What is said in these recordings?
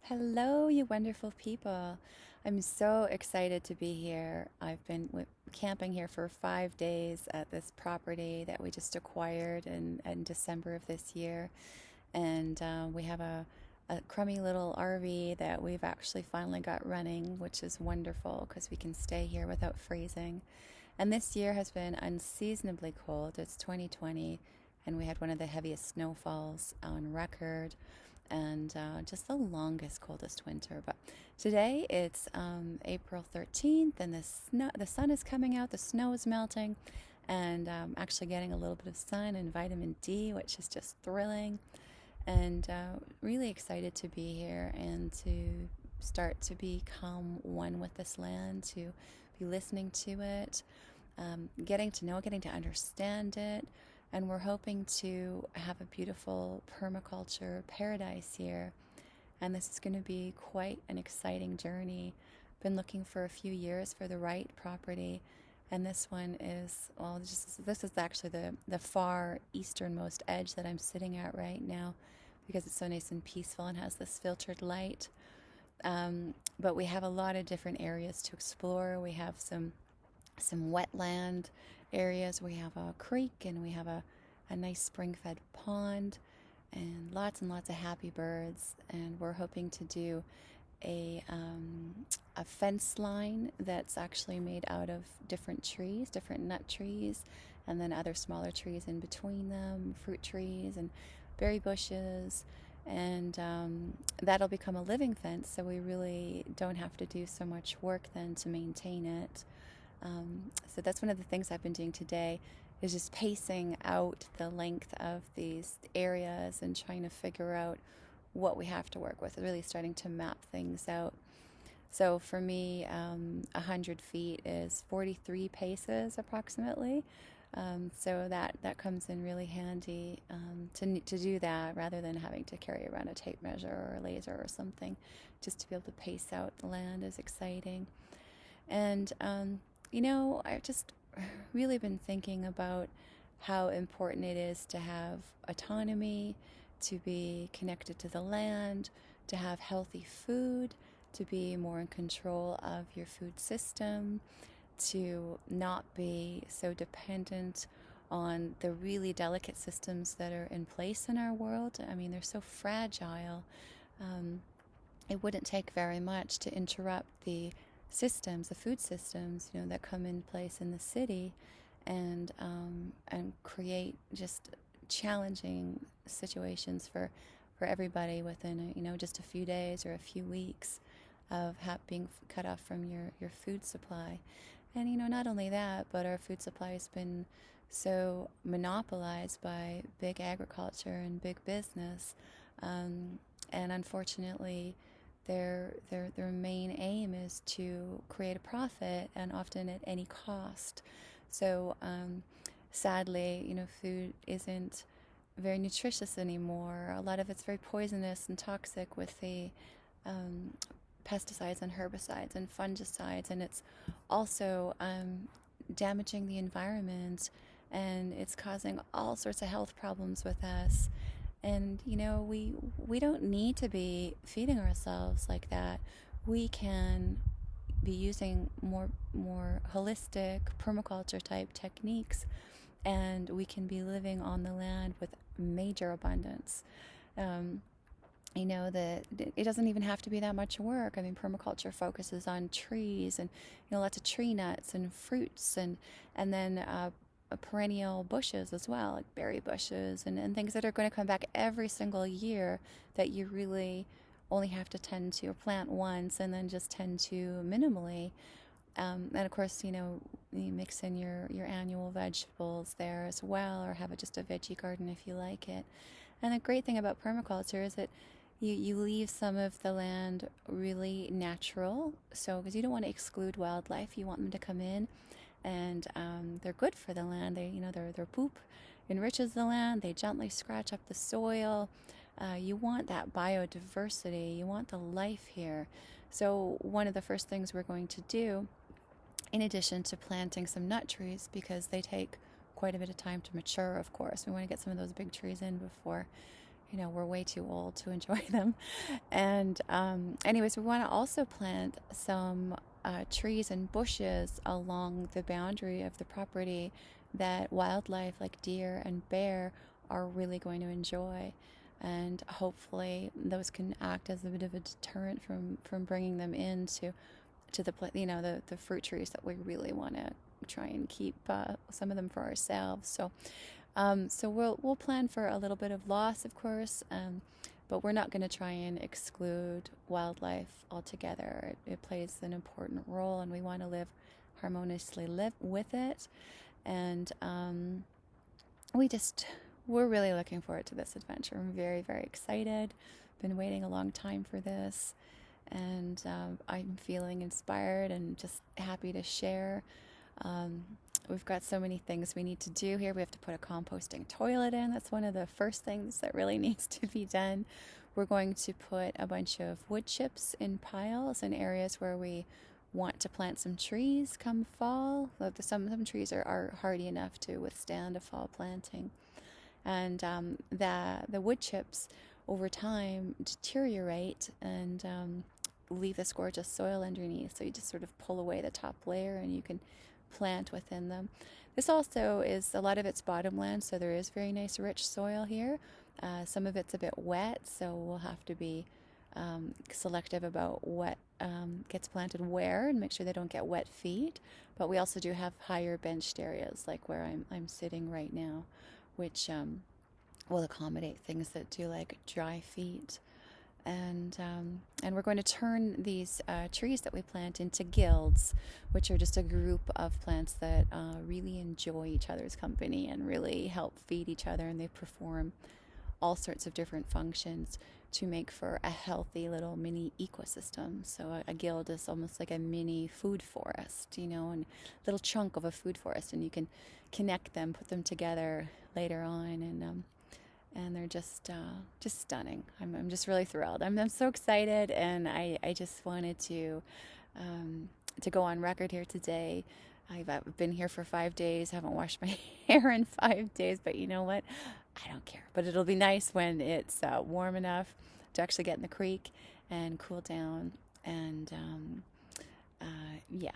Hello, you wonderful people. I'm so excited to be here. I've been camping here for 5 days at this property that we just acquired in December of this year. And we have a crummy little RV that we've actually finally got running, which is wonderful because we can stay here without freezing. And this year has been unseasonably cold. It's 2020, and we had one of the heaviest snowfalls on record and just the longest, coldest winter. But today it's April 13th, and the sun is coming out, the snow is melting, and actually getting a little bit of sun and vitamin D, which is just thrilling. And really excited to be here and to start to become one with this land, to be listening to it, getting to know it, getting to understand it. And we're hoping to have a beautiful permaculture paradise here. And this is going to be quite an exciting journey. Been looking for a few years for the right property. And this one is, well, this is actually the far easternmost edge that I'm sitting at right now because it's so nice and peaceful and has this filtered light. But we have a lot of different areas to explore. We have some wetland areas. We have a creek and we have a nice spring-fed pond and lots of happy birds. And we're hoping to do a fence line that's actually made out of different trees, different nut trees, and then other smaller trees in between them, fruit trees and berry bushes. And that'll become a living fence, so we really don't have to do so much work then to maintain it. So that's one of the things I've been doing today, is just pacing out the length of these areas and trying to figure out what we have to work with, really starting to map things out. So for me, 100 feet is 43 paces approximately. So that comes in really handy to do that rather than having to carry around a tape measure or a laser or something. Just to be able to pace out the land is exciting. And I've just really been thinking about how important it is to have autonomy, to be connected to the land, to have healthy food, to be more in control of your food system, to not be so dependent on the really delicate systems that are in place in our world. I mean, they're so fragile. It wouldn't take very much to interrupt the systems, the food systems, that come in place in the city, and create just challenging situations for everybody within just a few days or a few weeks of being cut off from your food supply. And not only that, but our food supply has been so monopolized by big agriculture and big business, and unfortunately their main aim is to create a profit, and often at any cost. So sadly, food isn't very nutritious anymore. A lot of it's very poisonous and toxic with the pesticides and herbicides and fungicides, and it's also damaging the environment, and it's causing all sorts of health problems with us. And we don't need to be feeding ourselves like that. We can be using more holistic permaculture type techniques, and we can be living on the land with major abundance. That it doesn't even have to be that much work. I mean, permaculture focuses on trees and lots of tree nuts and fruits, and then perennial bushes as well, like berry bushes and things that are going to come back every single year, that you really only have to tend to or plant once and then just tend to minimally. And of course, you mix in your annual vegetables there as well, or have just a veggie garden if you like it. And the great thing about permaculture is that you leave some of the land really natural, so because you don't want to exclude wildlife, you want them to come in, and they're good for the land. Their poop enriches the land. They gently scratch up the soil. You want that biodiversity. You want the life here. So one of the first things we're going to do, in addition to planting some nut trees, because they take quite a bit of time to mature, of course. We want to get some of those big trees in before we're way too old to enjoy them. And anyways, we want to also plant some trees and bushes along the boundary of the property that wildlife like deer and bear are really going to enjoy. And hopefully those can act as a bit of a deterrent from bringing them into the fruit trees that we really want to try and keep some of them for ourselves. So we'll plan for a little bit of loss, of course, but we're not going to try and exclude wildlife altogether. It plays an important role, and we want to harmoniously live with it. And we're really looking forward to this adventure. I'm very, very excited. Been waiting a long time for this, and I'm feeling inspired and just happy to share. We've got so many things we need to do here. We have to put a composting toilet in. That's one of the first things that really needs to be done. We're going to put a bunch of wood chips in piles in areas where we want to plant some trees come fall. Some trees are hardy enough to withstand a fall planting. And the wood chips over time deteriorate and leave this gorgeous soil underneath. So you just sort of pull away the top layer and you can plant within them. This also is, a lot of it's bottomland, so there is very nice rich soil here. Some of it's a bit wet, so we'll have to be selective about what gets planted where and make sure they don't get wet feet. But we also do have higher benched areas like where I'm sitting right now, which will accommodate things that do like dry feet. And we're going to turn these trees that we plant into guilds, which are just a group of plants that really enjoy each other's company and really help feed each other, and they perform all sorts of different functions to make for a healthy little mini ecosystem. So a guild is almost like a mini food forest, and a little chunk of a food forest, and you can connect them, put them together later on, and they're just stunning. I'm just really thrilled. I'm so excited, and I just wanted to go on record here today. I've been here for 5 days, haven't washed my hair in 5 days, but you know what? I don't care. But it'll be nice when it's warm enough to actually get in the creek and cool down. And yeah,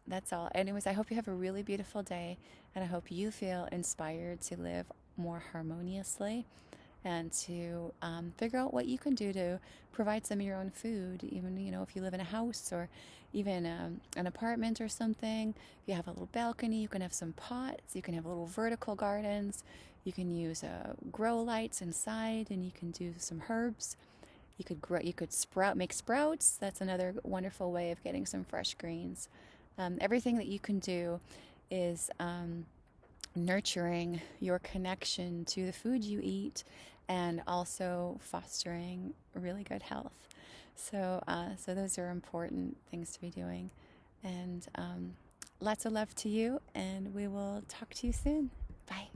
that's all. Anyways, I hope you have a really beautiful day, and I hope you feel inspired to live more harmoniously and to figure out what you can do to provide some of your own food. Even if you live in a house or even an apartment or something, if you have a little balcony, you can have some pots, you can have little vertical gardens, you can use grow lights inside, and you can do some herbs. You could make sprouts. That's another wonderful way of getting some fresh greens. Everything that you can do is nurturing your connection to the food you eat, and also fostering really good health. So those are important things to be doing. And lots of love to you, and we will talk to you soon. Bye.